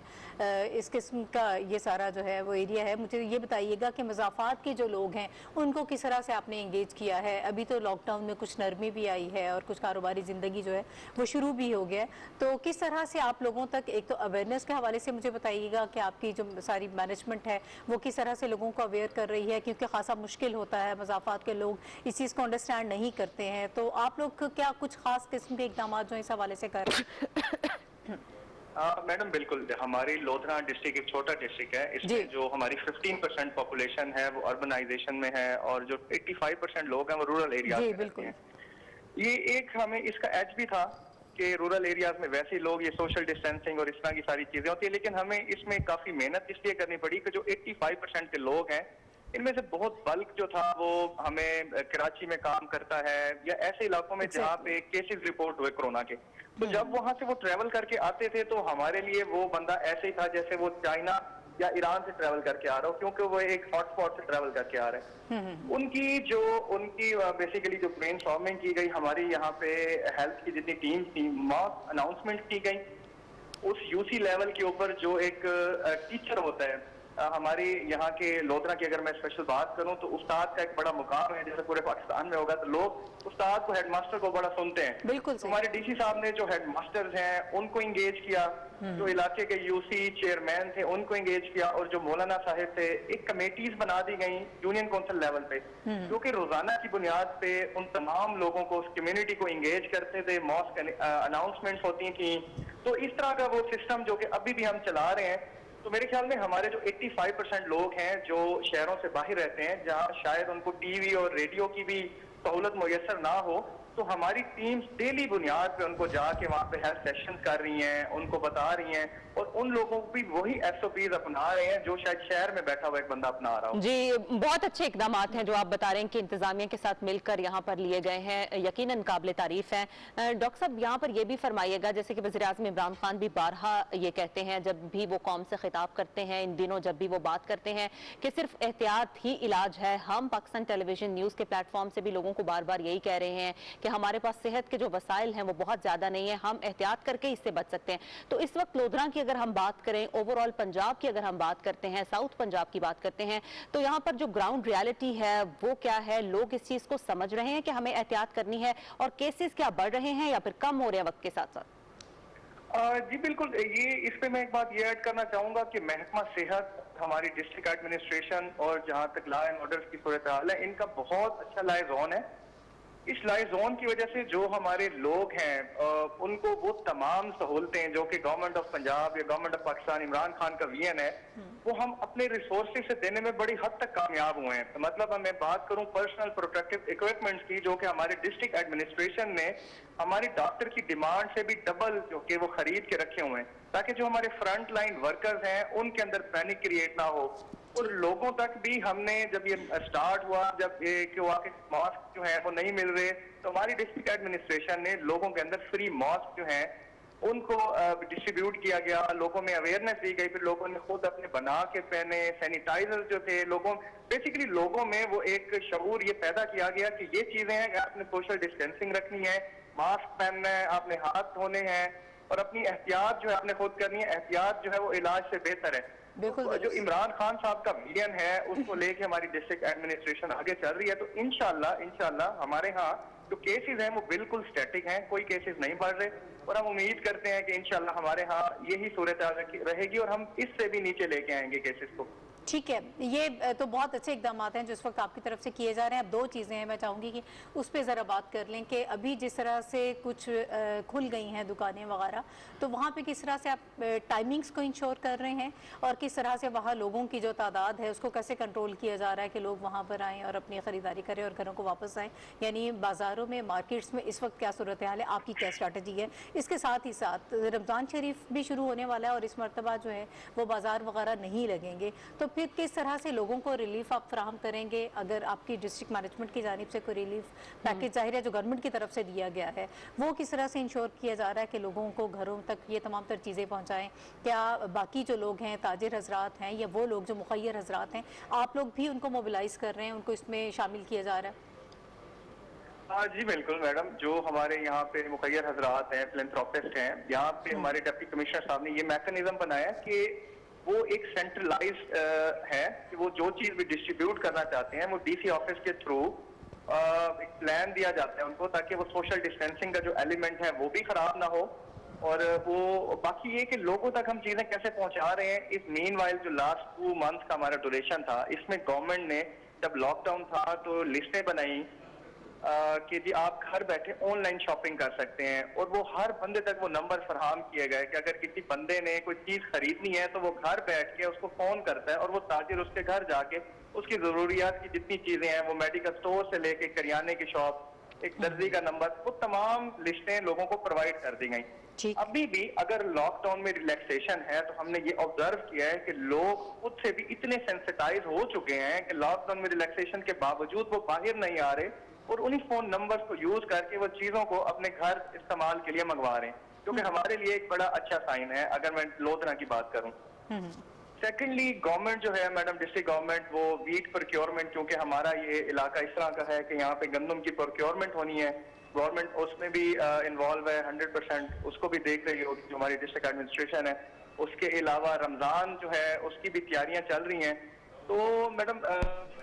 इस किस्म का ये सारा जो है वो एरिया है। मुझे ये बताइएगा कि मज़ाफ़ात के जो लोग हैं उनको किस तरह से आपने इंगेज किया है? अभी तो लॉकडाउन में कुछ नरमी भी आई है और कुछ कारोबारी ज़िंदगी जो है वो शुरू भी हो गया है, तो किस तरह से आप लोगों तक, एक तो अवेयरनेस के हवाले से मुझे बताइएगा कि आपकी जो सारी मैनेजमेंट है वो किस तरह से लोगों को अवेयर कर रही है, क्योंकि खासा मुश्किल होता है, मज़ाफ़ात के लोग इस चीज़ को अंडरस्टैंड नहीं करते हैं, तो आप लोग क्या कुछ खास किस्म के इकदाम जो इस हवाले से कर रहे हैं? मैडम बिल्कुल, हमारी लोधरा डिस्ट्रिक्ट एक छोटा डिस्ट्रिक्ट है, इसमें जो हमारी 15% पॉपुलेशन है वो अर्बनाइजेशन में है और जो 85% लोग हैं वो रूरल एरिया में रहते हैं। ये एक हमें इसका एज भी था कि रूरल एरियाज में वैसे लोग ये सोशल डिस्टेंसिंग और इस तरह की सारी चीजें होती है, लेकिन हमें इसमें काफी मेहनत इसलिए करनी पड़ी कि जो 85% के लोग हैं इनमें से बहुत बल्क जो था वो हमें कराची में काम करता है या ऐसे इलाकों में जहाँ पे केसेस रिपोर्ट हुए कोरोना के, तो जब वहां से वो ट्रेवल करके आते थे तो हमारे लिए वो बंदा ऐसे ही था जैसे वो चाइना या ईरान से ट्रेवल करके आ रहा हो, क्योंकि वो एक हॉटस्पॉट से ट्रेवल करके आ रहे हैं। उनकी बेसिकली जो ब्रेन स्टॉर्मिंग की गई, हमारी यहाँ पे हेल्थ की जितनी टीम थी, मास अनाउंसमेंट की गई, उस यूसी लेवल के ऊपर जो एक टीचर होता है हमारी यहाँ के लोधरा की, अगर मैं स्पेशल बात करूं तो उस्ताद का एक बड़ा मुकाम है, जैसे पूरे पाकिस्तान में होगा तो लोग उस्ताद को, हेडमास्टर को बड़ा सुनते हैं। बिल्कुल तो हमारे डीसी साहब ने जो हेडमास्टर्स हैं उनको इंगेज किया, जो इलाके के यूसी चेयरमैन थे उनको इंगेज किया, और जो मौलाना साहिब थे, एक कमेटीज बना दी गई यूनियन काउंसिल लेवल पे, जो कि रोजाना की बुनियाद पे उन तमाम लोगों को, उस कम्युनिटी को इंगेज करते थे, मॉस्क अनाउंसमेंट्स होती थी। तो इस तरह का वो सिस्टम जो कि अभी भी हम चला रहे हैं। तो मेरे ख्याल में हमारे जो 85% लोग हैं जो शहरों से बाहर रहते हैं, जहां शायद उनको टीवी और रेडियो की भी सहूलत मुयसर ना हो, तो हमारी टीम्स डेली बुनियाद पे उनको जाके वहाँ पे हेल्थ सेशन कर रही हैं, उनको बता रही हैं, और उन लोगों को भी वही SOPs अपना रहे हैं जो शायद शहर में बैठा हुआ एक बंदा अपना रहा हो। जी, बहुत अच्छे इकदाम हैं जो आप बता रहे हैं कि इंतजामिया के साथ मिलकर यहाँ पर लिए गए हैं, यकीनन काबिल तारीफ है। डॉक्टर साहब यहाँ पर यह भी फरमाइएगा, जैसे कि वज़ीर-ए-आज़म इमरान खान भी बारहा ये कहते हैं जब भी वो कौम से खिताब करते हैं, इन दिनों जब भी वो बात करते हैं कि सिर्फ एहतियात ही इलाज है। हम पाकिस्तान टेलीविजन न्यूज़ के प्लेटफॉर्म से भी लोगों को बार बार यही कह रहे हैं कि हमारे पास सेहत के जो वसाइल हैं वो बहुत ज्यादा नहीं है, हम एहतियात करके इससे बच सकते हैं। तो इस वक्त लोधरा की अगर हम बात करें, ओवरऑल पंजाब की अगर हम बात करते हैं, साउथ पंजाब की बात करते हैं, तो यहाँ पर जो ग्राउंड रियलिटी है वो क्या है? लोग इस चीज को समझ रहे हैं कि हमें एहतियात करनी है, और केसेस क्या बढ़ रहे हैं या फिर कम हो रहे हैं वक्त के साथ साथ? जी बिल्कुल, ये इस पे मैं एक बात ये ऐड करना चाहूंगा कि महकमा सेहत, हमारी डिस्ट्रिक्ट एडमिनिस्ट्रेशन और जहां तक लॉ एंड ऑर्डर की सूरत हाल है, इनका बहुत अच्छा लाइजॉन है। इस लाइजॉन की वजह से जो हमारे लोग हैं उनको वो तमाम सहूलतें जो कि गवर्नमेंट ऑफ पंजाब या गवर्नमेंट ऑफ पाकिस्तान, इमरान खान का विजन है, वो हम अपने रिसोर्सेज से देने में बड़ी हद तक कामयाब हुए हैं। तो मतलब मैं बात करूं पर्सनल प्रोटेक्टिव इक्विपमेंट्स की, जो कि हमारे डिस्ट्रिक्ट एडमिनिस्ट्रेशन ने हमारी डॉक्टर की डिमांड से भी डबल जो कि वो खरीद के रखे हुए हैं, ताकि जो हमारे फ्रंट लाइन वर्कर्स हैं उनके अंदर पैनिक क्रिएट ना हो। और लोगों तक भी हमने, जब ये स्टार्ट हुआ, जब ये कि मास्क जो है वो नहीं मिल रहे, तो हमारी डिस्ट्रिक्ट एडमिनिस्ट्रेशन ने लोगों के अंदर फ्री मास्क जो है उनको डिस्ट्रीब्यूट किया गया, लोगों में अवेयरनेस दी गई, फिर लोगों ने खुद अपने बना के पहने। सैनिटाइजर जो थे बेसिकली लोगों में वो एक शऊर ये पैदा किया गया कि ये चीजें हैं कि आपने सोशल डिस्टेंसिंग रखनी है, मास्क पहनना है, आपने हाथ धोने हैं, और अपनी एहतियात जो है आपने खुद करनी है। एहतियात जो है वो इलाज से बेहतर है। तो जो इमरान खान साहब का विजन है उसको लेके हमारी डिस्ट्रिक्ट एडमिनिस्ट्रेशन आगे चल रही है। तो इंशाल्लाह हमारे यहाँ जो केसेस हैं वो बिल्कुल स्टैटिक हैं, कोई केसेस नहीं बढ़ रहे, और हम उम्मीद करते हैं कि इंशाल्लाह हमारे यहाँ यही सूरत रहेगी और हम इससे भी नीचे लेके आएंगे केसेस को। ठीक है, ये तो बहुत अच्छे इकदाम हैं जो इस वक्त आपकी तरफ से किए जा रहे हैं। अब दो चीज़ें हैं, मैं चाहूँगी कि उस पर ज़रा बात कर लें कि अभी जिस तरह से कुछ खुल गई हैं दुकानें वगैरह, तो वहाँ पे किस तरह से आप टाइमिंग्स को इंश्योर कर रहे हैं और किस तरह से वहाँ लोगों की जो तादाद है उसको कैसे कंट्रोल किया जा रहा है कि लोग वहाँ पर आएँ और अपनी ख़रीदारी करें और घरों को वापस आएँ। यानी बाज़ारों में, मार्केट्स में इस वक्त क्या सूरत हाल है, आपकी क्या स्ट्रैटेजी है? इसके साथ ही साथ रमज़ान शरीफ भी शुरू होने वाला है और इस मरतबा जो है वो बाज़ार वगैरह नहीं लगेंगे, तो फिर किस तरह से लोगों को रिलीफ आप फराहम करेंगे? अगर आपकी डिस्ट्रिक्ट मैनेजमेंट की जानिब से कोई रिलीफ पैकेज जाहिर है जो गवर्नमेंट की तरफ से दिया गया है, वो किस तरह से इंश्योर किया जा रहा है कि लोगों को घरों तक ये तमाम तर चीज़ें पहुँचाएँ? क्या बाकी जो लोग हैं, ताजिर हजरात हैं या वो लोग जो मुखय्यर हजरात हैं, आप लोग भी उनको मोबिलाइज़ कर रहे हैं, उनको इसमें शामिल किया जा रहा है? जी बिल्कुल मैडम, जो हमारे यहाँ पे मुखय्यर हजरात हैं, फिलैंथ्रोपिस्ट हैं, यहाँ पे हमारे डिप्टी कमिश्नर साहब ने ये मैकेनिज्म बनाया कि वो एक सेंट्रलाइज्ड है कि वो जो चीज भी डिस्ट्रीब्यूट करना चाहते हैं वो डीसी ऑफिस के थ्रू एक प्लान दिया जाता है उनको, ताकि वो सोशल डिस्टेंसिंग का जो एलिमेंट है वो भी खराब ना हो। और वो बाकी ये कि लोगों तक हम चीजें कैसे पहुंचा रहे हैं, इस मीनवाइल जो लास्ट 2 मंथ का हमारा ड्यूरेशन था, इसमें गवर्नमेंट ने जब लॉकडाउन था तो लिस्टें बनाई कि जी आप घर बैठे ऑनलाइन शॉपिंग कर सकते हैं, और वो हर बंदे तक वो नंबर फराहम किए गए कि अगर किसी बंदे ने कोई चीज खरीदनी है तो वो घर बैठ के उसको फोन करता है और वो ताजिर उसके घर जाके उसकी जरूरियात की जितनी चीजें हैं, वो मेडिकल स्टोर से लेके करियाने की शॉप, एक दर्जी का नंबर, वो तमाम लिस्टें लोगों को प्रोवाइड कर दी गई। अभी भी अगर लॉकडाउन में रिलैक्सेशन है तो हमने ये ऑब्जर्व किया है कि लोग खुद से भी इतने सेंसिटाइज हो चुके हैं कि लॉकडाउन में रिलैक्सेशन के बावजूद वो बाहर नहीं आ रहे और उन्हीं फोन नंबर्स को यूज करके वो चीजों को अपने घर इस्तेमाल के लिए मंगवा रहे हैं, क्योंकि हमारे लिए एक बड़ा अच्छा साइन है अगर मैं लोधरा की बात करूं। सेकेंडली गवर्नमेंट जो है मैडम, डिस्ट्रिक्ट गवर्नमेंट, वो वीट प्रोक्योरमेंट, क्योंकि हमारा ये इलाका इस तरह का है कि यहाँ पे गंदम की प्रोक्योरमेंट होनी है, गवर्नमेंट उसमें भी इन्वॉल्व है 100%, उसको भी देख रही होगी जो हमारी डिस्ट्रिक्ट एडमिनिस्ट्रेशन है। उसके अलावा रमजान जो है उसकी भी तैयारियां चल रही हैं। तो मैडम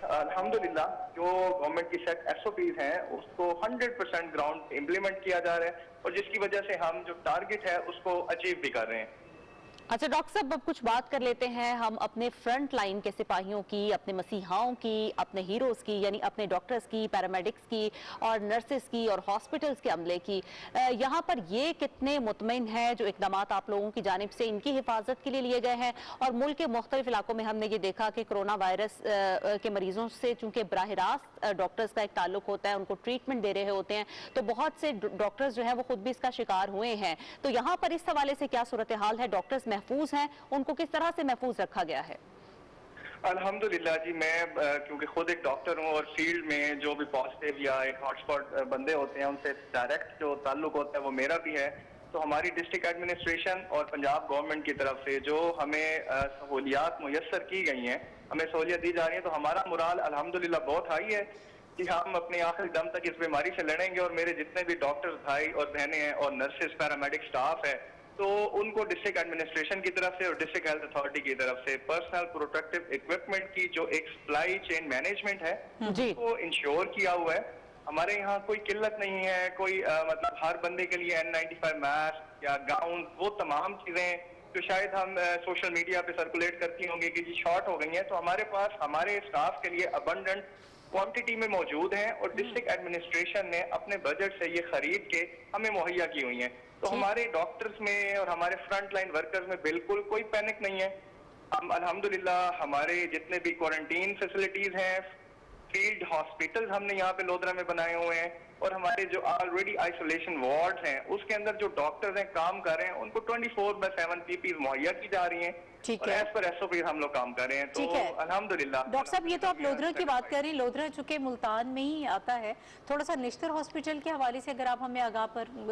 अल्हम्दुलिल्लाह जो गवर्नमेंट की सेट एसओपीज हैं उसको 100% ग्राउंड इम्प्लीमेंट किया जा रहा है और जिसकी वजह से हम जो टारगेट है उसको अचीव भी कर रहे हैं। अच्छा डॉक्टर साहब, अब कुछ बात कर लेते हैं हम अपने फ्रंट लाइन के सिपाहियों की, अपने मसीहाओं की, अपने हीरोज की, यानी अपने डॉक्टर्स की, पैरामेडिक्स की और नर्सेस की और हॉस्पिटल्स के अमले की। यहाँ पर ये कितने मुतमईन है जो इकदाम आप लोगों की जानिब से इनकी हिफाजत के लिए लिए गए हैं? और मुल्क के मुख्तलिफ इलाकों में हमने ये देखा कि कोरोना वायरस के मरीजों से चूंकि बराह रास्त डॉक्टर्स का एक ताल्लुक होता है, उनको ट्रीटमेंट दे रहे होते हैं, तो बहुत से डॉक्टर्स जो है वो खुद भी इसका शिकार हुए हैं। तो यहाँ पर इस हवाले से क्या सूरत हाल है? डॉक्टर्स महफूज हैं, उनको किस तरह से महफूज रखा गया है? अल्हम्दुलिल्लाह जी, मैं क्योंकि खुद एक डॉक्टर हूँ और फील्ड में जो भी पॉजिटिव या एक हॉटस्पॉट बंदे होते हैं उनसे डायरेक्ट जो ताल्लुक होता है वो मेरा भी है। तो हमारी डिस्ट्रिक्ट एडमिनिस्ट्रेशन और पंजाब गवर्नमेंट की तरफ से जो हमें सहूलियात मुयस्सर की गई हैं, हमें सहूलियत दी जा रही है, तो हमारा मुराल अल्हम्दुलिल्लाह बहुत हाई है कि हम अपने आखिरी दम तक इस बीमारी से लड़ेंगे। और मेरे जितने भी डॉक्टर्स भाई और बहनें हैं और नर्सेज पैरामेडिक स्टाफ है, तो उनको डिस्ट्रिक्ट एडमिनिस्ट्रेशन की तरफ से और डिस्ट्रिक्ट हेल्थ अथॉरिटी की तरफ से पर्सनल प्रोटेक्टिव इक्विपमेंट की जो एक सप्लाई चेन मैनेजमेंट है वो इंश्योर किया हुआ है। हमारे यहाँ कोई किल्लत नहीं है, कोई मतलब हर बंदे के लिए N95 मास्क या गाउन, वो तमाम चीजें जो शायद हम सोशल मीडिया पे सर्कुलेट करती होंगी कि जी शॉर्ट हो गई हैं, तो हमारे पास हमारे स्टाफ के लिए अबंडेंट क्वांटिटी में मौजूद हैं और डिस्ट्रिक्ट एडमिनिस्ट्रेशन ने अपने बजट से ये खरीद के हमें मुहैया की हुई हैं। तो हमारे डॉक्टर्स में और हमारे फ्रंट लाइन वर्कर्स में बिल्कुल कोई पैनिक नहीं है। हम अल्हम्दुलिल्लाह हमारे जितने भी क्वारंटीन फैसिलिटीज हैं, फील्ड हॉस्पिटल्स हमने यहाँ पे लोधरा में बनाए हुए हैं और हमारे जो ऑलरेडी आइसोलेशन वार्ड हैं उसके अंदर जो डॉक्टर्स हैं काम कर रहे हैं उनको 24/7 पीपीज मुहैया की जा रही हैं। ठीक है, एज पर एसओपी हम लोग काम कर रहे हैं। तो अल्हम्दुलिल्लाह। डॉक्टर साहब, ये तो आप लोधरा की बात कर रहे हैं, लोधरा चूंकि मुल्तान में ही आता है, थोड़ा सा निश्तर हॉस्पिटल के हवाले से अगर आप हमें आगाह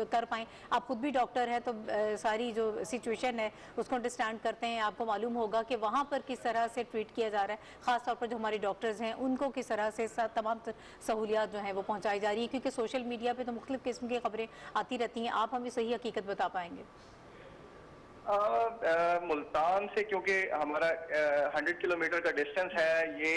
कर पाएं। आप खुद भी डॉक्टर हैं तो सारी जो सिचुएशन है उसको अंडरस्टैंड करते हैं, आपको मालूम होगा कि वहाँ पर किस तरह से ट्रीट किया जा रहा है, खासतौर पर जो हमारे डॉक्टर्स हैं उनको किस तरह से तमाम सहूलियात जो हैं वो पहुँचाई जा रही है, क्योंकि सोशल मीडिया पर तो मुख्तलिफ किस्म की खबरें आती रहती हैं। आप हमें सही हकीकत बता पाएंगे? मुल्तान से क्योंकि हमारा 100 किलोमीटर का डिस्टेंस है, ये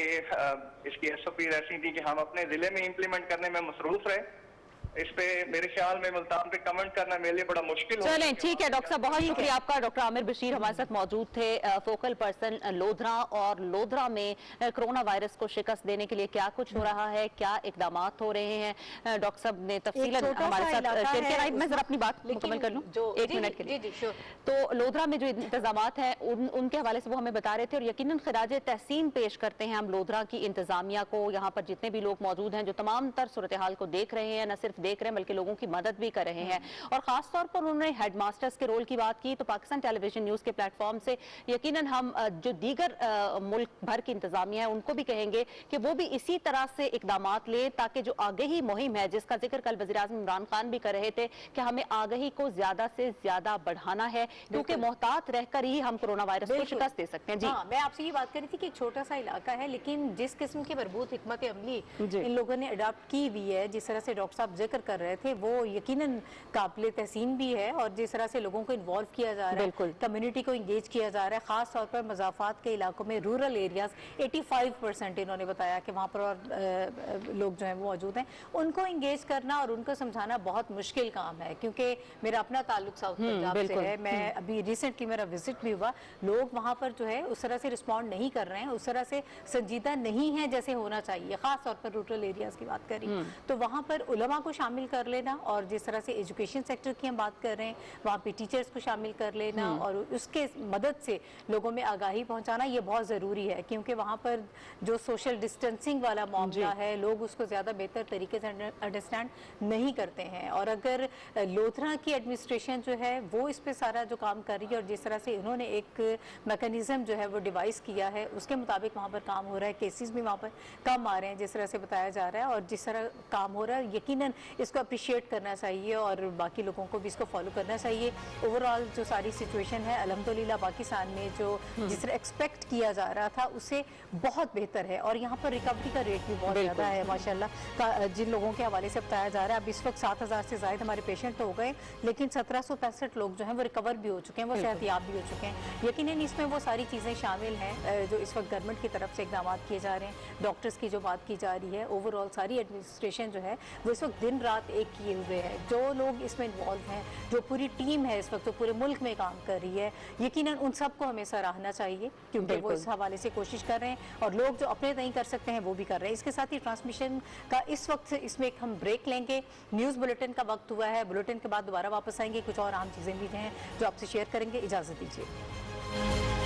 इसकी एसओपी ऐसी थी कि हम अपने जिले में इम्प्लीमेंट करने में मसरूफ रहे। इस पे मेरे ख्याल में मुल्तान पे कमेंट करना मेरे लिए बड़ा मुश्किल हो। चलें, ठीक है डॉक्टर साहब, बहुत शुक्रिया आपका। डॉक्टर आमिर बशीर हमारे साथ मौजूद थे, फोकल पर्सन लोधरा। और लोधरा में कोरोना वायरस को शिकस्त देने के लिए क्या कुछ हो रहा है, क्या इकदाम हो रहे हैं, डॉक्टर साहब ने तफसीलन हमारे साथ शेयर किया। मैं जरा अपनी बात मुकम्मल कर लूं 1 मिनट के लिए। तो लोधरा में जो इंतजाम हैं उनके हवाले से वो हमें बता रहे थे, और यकीनन खिराज तहसीन पेश करते हैं हम लोधरा की इंतजामिया को, यहाँ पर जितने भी लोग मौजूद हैं जो तमाम तर सूरत हाल को देख रहे हैं, न सिर्फ देख रहे हैं बल्कि लोगों की मदद भी कर रहे हैं। और खास तौर पर उन्होंने हेडमास्टर्स के रोल की बात की, तो पाकिस्तान टेलीविजन न्यूज के प्लेटफॉर्म से यकीनन हम जो दीगर मुल्क भर की इंतजामिया है उनको भी कहेंगे कि वो भी इसी तरह से इकदामात ले, ताकि जो आगाही मुहिम है जिसका जिक्र कल वज़ीर-ए-आज़म इमरान खान भी कर रहे थे कि हमें आगाही को ज्यादा से ज्यादा बढ़ाना है, क्योंकि मोहतात रहकर ही हम कोरोना वायरस को शिकस्त दे सकते हैं। जी हाँ, मैं आपसे ये बात कर रही थी कि एक छोटा सा इलाका है, लेकिन जिस किस्म की मरबूत हिकमत अमली इन लोगों ने अडॉप्ट की हुई है, जिस तरह से डॉक्टर साहब जिक्र कर रहे थे, वो यकीनन काबिल तहसीन भी है। और जिस तरह से लोगों को इन्वॉल्व किया जा रहा है, कम्युनिटी को इंगेज किया जा रहा है, खास तौर पर मज़ाफ़ात के इलाकों में, रूरल एरियाज 85% इन्होंने बताया कि वहाँ पर और लोग जो हैं वो मौजूद हैं, उनको इंगेज करना और उनको समझाना बहुत मुश्किल काम है, क्योंकि मेरा अपना ताल्लुक साउथ पंजाब से है। मैं अभी रिसेंटली मेरा विजिट भी हुआ, लोग वहाँ पर जो है उस तरह से रिस्पॉन्ड नहीं कर रहे हैं, उस तरह से संजीदा नहीं है जैसे होना चाहिए, खास तौर पर रूरल एरियाज की बात करें तो वहाँ पर उलमा को शामिल कर लेना, और जिस तरह से एजुकेशन सेक्टर की हम बात कर रहे हैं वहाँ पे टीचर्स को शामिल कर लेना और उसके मदद से लोगों में आगाही पहुँचाना, ये बहुत ज़रूरी है। क्योंकि वहाँ पर जो सोशल डिस्टेंसिंग वाला मामला है, लोग उसको ज़्यादा बेहतर तरीके से अंडरस्टैंड नहीं करते हैं। और अगर लोधरा की एडमिनिस्ट्रेशन जो है वो इस पर सारा जो काम कर रही है, और जिस तरह से इन्होंने एक मैकेनिज्म जो है वो डिवाइस किया है, उसके मुताबिक वहाँ पर काम हो रहा है, केसेस भी वहाँ पर कम आ रहे हैं जिस तरह से बताया जा रहा है, और जिस तरह काम हो रहा है यकीनन इसको अप्रिशिएट करना चाहिए और बाकी लोगों को भी इसको फॉलो करना चाहिए। ओवरऑल जो सारी सिचुएशन है अल्हम्दुलिल्लाह पाकिस्तान में जो जिस तरह एक्सपेक्ट किया जा रहा था उससे बहुत बेहतर है, और यहाँ पर रिकवरी का रेट भी बहुत ज़्यादा है माशाल्लाह। जिन लोगों के हवाले से बताया जा रहा है, अब इस वक्त 7000 से ज़ायद हमारे पेशेंट हो गए, लेकिन 1765 लोग जो हैं वो रिकवर भी हो चुके हैं, वो सेहतियाब भी हो चुके हैं। यकीनन इसमें वो सारी चीज़ें शामिल हैं जो इस वक्त गवर्नमेंट की तरफ से इकदाम किए जा रहे हैं, डॉक्टर्स की जो बात की जा रही है, ओवरऑल सारी एडमिनिस्ट्रेशन जो है वो इस वक्त दिन रात एक किए हुए है। जो लोग इसमें इन्वॉल्व हैं, जो पूरी टीम है इस वक्त जो पूरे मुल्क में काम कर रही है, यकीनन उन सबको हमें सराहना चाहिए, क्योंकि वो इस हवाले से कोशिश कर रहे हैं, और लोग जो अपने नहीं कर सकते हैं वो भी कर रहे हैं। इसके साथ ही ट्रांसमिशन का इस वक्त इसमें एक हम ब्रेक लेंगे, न्यूज़ बुलेटिन का वक्त हुआ है, बुलेटिन के बाद दोबारा वापस आएंगे, कुछ और अहम चीज़ें भी हैं जो आपसे शेयर करेंगे। इजाज़त दीजिए।